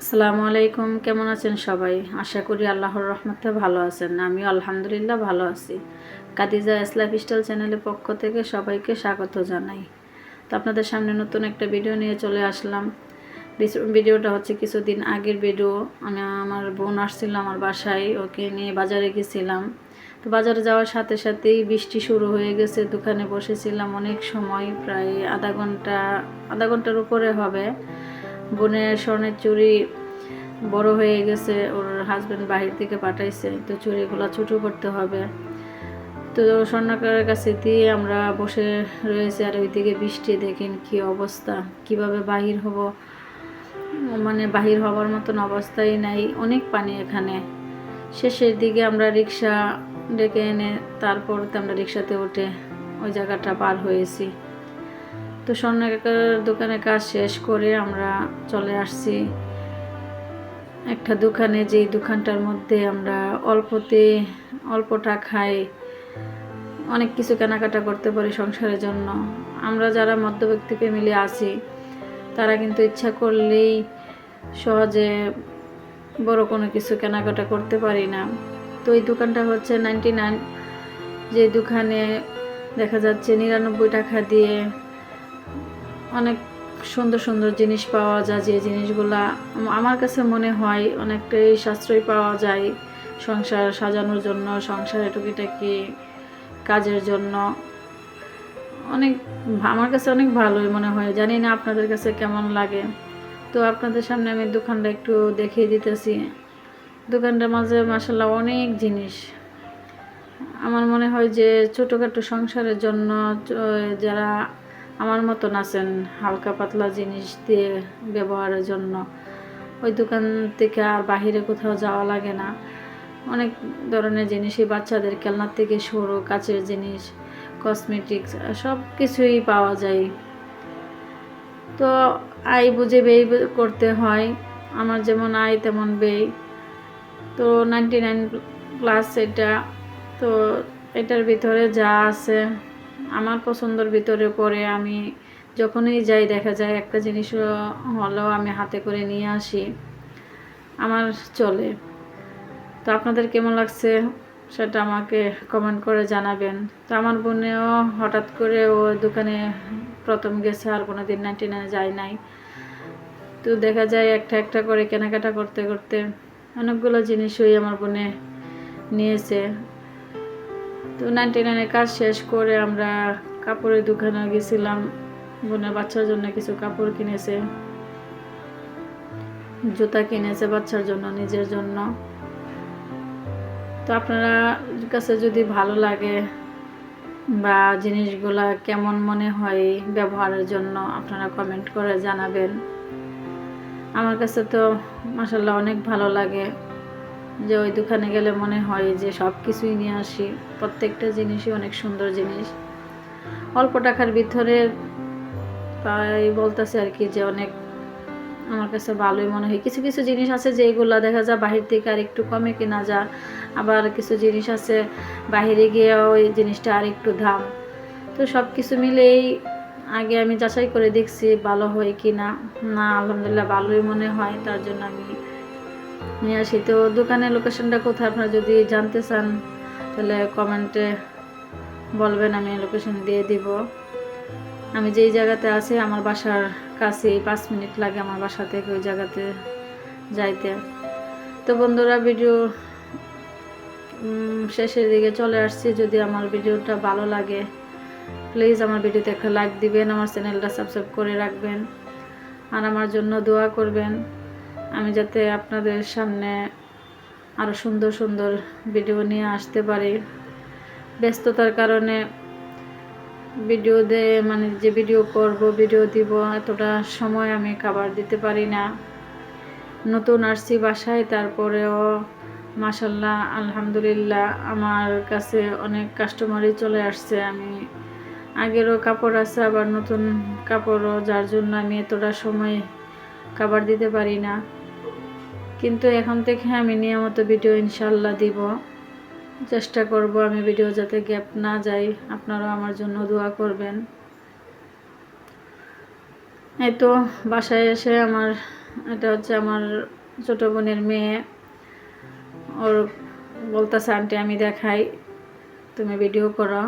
আসসালামু আলাইকুম। কেমন আছেন সবাই? আশা করি আল্লাহর রহমতে ভালো আছেন। আমিও আলহামদুলিল্লাহ ভালো আছি। কাদিজা লাইফস্টাইল চ্যানেলের পক্ষ থেকে সবাইকে স্বাগত জানাই। তো আপনাদের সামনে নতুন একটা ভিডিও নিয়ে চলে আসলাম। ভিডিওটা হচ্ছে কিছুদিন আগের ভিডিও। আমি আমার বোন আসছিল আমার বাসায়, ওকে নিয়ে বাজারে গেছিলাম। তো বাজারে যাওয়ার সাথে সাথেই বৃষ্টি শুরু হয়ে গেছে। দোকানে বসেছিলাম অনেক সময়, প্রায় আধা ঘন্টার উপরে হবে। বোনের স্বর্ণের চুড়ি বড় হয়ে গেছে, ওর হাজব্যান্ড বাহির থেকে পাঠাইছে, তো চুড়িগুলো ছোটো করতে হবে। তো স্বর্ণকারের কাছে দিয়ে আমরা বসে রয়েছি, আর ওইদিকে বৃষ্টি দেখেন কি অবস্থা, কিভাবে বাহির হব, মানে বাহির হবার মতন অবস্থাই নাই, অনেক পানি এখানে। শেষের দিকে আমরা রিক্সা ডেকে এনে তারপর আমরা রিক্সাতে উঠে ওই জায়গাটা পার হয়েছি। তো স্বর্ণকার দোকানে কাজ শেষ করে আমরা চলে আসছি একটা দোকানে, যেই দোকানটার মধ্যে আমরা অল্প টাকায় অনেক কিছু কেনাকাটা করতে পারি সংসারের জন্য। আমরা যারা মধ্যবিত্ত ফ্যামিলি আছি তারা কিন্তু ইচ্ছা করলেই সহজে বড় কোনো কিছু কেনাকাটা করতে পারি না। তো এই দোকানটা হচ্ছে 99, যে দোকানে দেখা যাচ্ছে 99 টাকা দিয়ে অনেক সুন্দর সুন্দর জিনিস পাওয়া যায়, যে জিনিসগুলা আমার কাছে মনে হয় অনেকটাই সাশ্রয় পাওয়া যায় সংসার সাজানোর জন্য, সংসারে টুকিটাকি কাজের জন্য। আমার কাছে অনেক ভালোই মনে হয়, জানি না আপনাদের কাছে কেমন লাগে। তো আপনাদের সামনে আমি দোকানটা একটু দেখিয়ে দিতেছি। দোকানটার মাঝে মাশাআল্লাহ অনেক জিনিস। আমার মনে হয় যে ছোটোখাটো সংসারের জন্য যারা আমার মতন আছেন, হালকা পাতলা জিনিস দিয়ে ব্যবহারের জন্য, ওই দোকান থেকে আর বাহিরে কোথাও যাওয়া লাগে না। অনেক ধরনের জিনিসই, বাচ্চাদের খেলনার থেকে শুরু, কাচের জিনিস, কসমেটিক্স, সব কিছুই পাওয়া যায়। তো আয় বুঝে ব্যয় করতে হয়, আমার যেমন আয় তেমন ব্যয়। তো 99+ এটা। তো এটার ভিতরে যা আছে আমার পছন্দের ভিতরে পড়ে, আমি যখনই যাই দেখা যায় একটা জিনিস হলেও আমি হাতে করে নিয়ে আসি, আমার চলে। তো আপনাদের কেমন লাগছে সেটা আমাকে কমেন্ট করে জানাবেন। তো আমার বোনেও হঠাৎ করে ও দোকানে প্রথম গেছে, আর কোনো দিন 99 যায় নাই। তো দেখা যায় একটা একটা করে কেনাকাটা করতে করতে অনেকগুলো জিনিসই আমার বোনে নিয়েছে। তো 99-এর কাজ শেষ করে আমরা কাপড়ের দোকানে গেছিলাম। বোনের বাচ্চার জন্য কিছু কাপড় কিনেছে, জুতা কিনেছে বাচ্চার জন্য, নিজের জন্য। তো আপনারা কাছে যদি ভালো লাগে বা জিনিসগুলা কেমন মনে হয় ব্যবহারের জন্য, আপনারা কমেন্ট করে জানাবেন। আমার কাছে তো মাশাআল্লাহ অনেক ভালো লাগে, যে ওই দোকানে গেলে মনে হয় যে সব কিছুই নিয়ে আসি। প্রত্যেকটা জিনিসই অনেক সুন্দর জিনিস, অল্প টাকার ভিতরে। তাই বলতেছে আর কি, যে অনেক আমার কাছে ভালোই মনে হয়। কিছু কিছু জিনিস আছে যেগুলো দেখা যায় বাহির থেকে আর একটু কমে কেনা যায়, আবার কিছু জিনিস আছে বাহিরে গিয়ে ওই জিনিসটা আর একটু দাম। তো সব কিছু মিলেই আগে আমি যাচাই করে দেখছি ভালো হয় কি না। না, আলহামদুলিল্লাহ ভালোই মনে হয়, তার জন্য আমি নিয়ে আসি। তো দোকানের লোকেশনটা কোথায় আপনারা যদি জানতে চান তাহলে কমেন্টে বলবেন, আমি লোকেশন দিয়ে দিব। আমি যেই জায়গাতে আছি আমার বাসার কাছে 5 মিনিট লাগে আমার বাসা থেকে ওই জায়গাতে যাইতে। তো বন্ধুরা, ভিডিও শেষের দিকে চলে আসছি। যদি আমার ভিডিওটা ভালো লাগে প্লিজ আমার ভিডিওতে একটা লাইক দিবেন, আমার চ্যানেলটা সাবস্ক্রাইব করে রাখবেন, আর আমার জন্য দোয়া করবেন, আমি যাতে আপনাদের সামনে আরও সুন্দর সুন্দর ভিডিও নিয়ে আসতে পারি। ব্যস্ততার কারণে যে ভিডিও করব, ভিডিও দিব, এতটা সময় আমি খাবার দিতে পারি না। নতুন আসছি বাসায়, তারপরেও মাশাআল্লাহ আলহামদুলিল্লাহ আমার কাছে অনেক কাস্টমারই চলে আসছে। আমি আগেরও কাপড় আছে, আবার নতুন কাপড়ও, যার জন্য আমি এতটা সময় খাবার দিতে পারি না। কিন্তু এখন থেকে আমি নিয়মিত ভিডিও ইনশাল্লাহ দিব, চেষ্টা করব আমি ভিডিও যাতে গ্যাপ না যায়। আপনারাও আমার জন্য দোয়া করবেন। এই তো বাসায় এসে আমার এটা হচ্ছে আমার ছোট বোনের মেয়ে। ওর বলতেছে আন্টি আমি দেখাই, তুমি ভিডিও করো।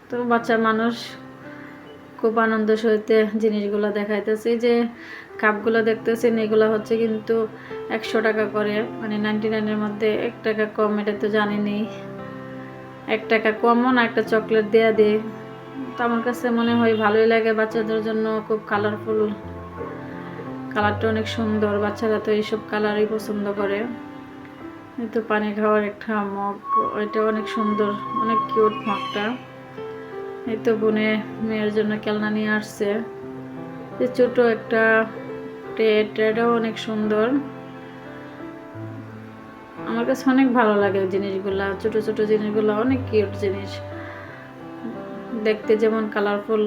তো বাচ্চা মানুষ খুব আনন্দ সহিতে জিনিসগুলো দেখাইতেছে। এই যে কাপগুলো দেখতেছেন, এগুলো হচ্ছে কিন্তু 100 টাকা করে, মানে 99-এর মধ্যে 1 টাকা কম। এটা তো জানিনি, 1 টাকা কমও না, একটা চকলেট দেয়া দিয়ে। তো আমার কাছে মনে হয় ভালোই লাগে বাচ্চাদের জন্য, খুব কালারফুল, কালারটা অনেক সুন্দর। বাচ্চারা তো এইসব কালারই পছন্দ করে। এই তো পানি খাওয়ার একটা মগ, ওইটা অনেক সুন্দর, অনেক কিউট মগটা। এই তো বোনে মেয়ের জন্য খেলনা নিয়ে আসছে, যে ছোট একটা এটাও অনেক সুন্দর। আমার কাছে অনেক ভালো লাগে জিনিসগুলা, ছোট ছোট জিনিসগুলো অনেক কিউট জিনিস, দেখতে যেমন কালারফুল,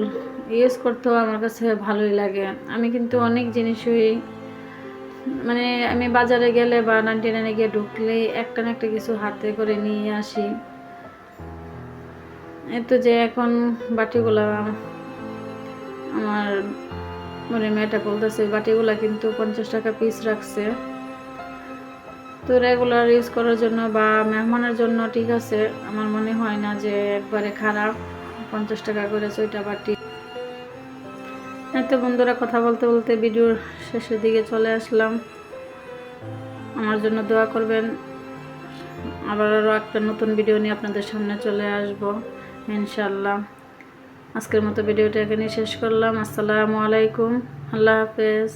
ইউজ করতেও আমার কাছে ভালোই লাগে। আমি কিন্তু অনেক জিনিসই, মানে আমি বাজারে গেলে বা 99-এ গিয়ে ঢুকলে একটা না একটা কিছু হাতে করে নিয়ে আসি। এই তো যে এখন বাটিগুলা আমার মানে মেয়েটা বলতেছে, বাটিগুলা কিন্তু 50 টাকা পিস রাখছে। তো রেগুলার ইউজ করার জন্য বা মেহমানের জন্য ঠিক আছে, আমার মনে হয় না যে একবারে খারাপ। 50 টাকা করে 6টা বাটি। তো বন্ধুরা, কথা বলতে বলতে ভিডিওর শেষের দিকে চলে আসলাম। আমার জন্য দোয়া করবেন। আবার আরও একটা নতুন ভিডিও নিয়ে আপনাদের সামনে চলে আসব ইনশাল্লাহ। আজকের মতো ভিডিওটা এখানেই শেষ করলাম। আসসালামু আলাইকুম, আল্লাহ হাফেজ।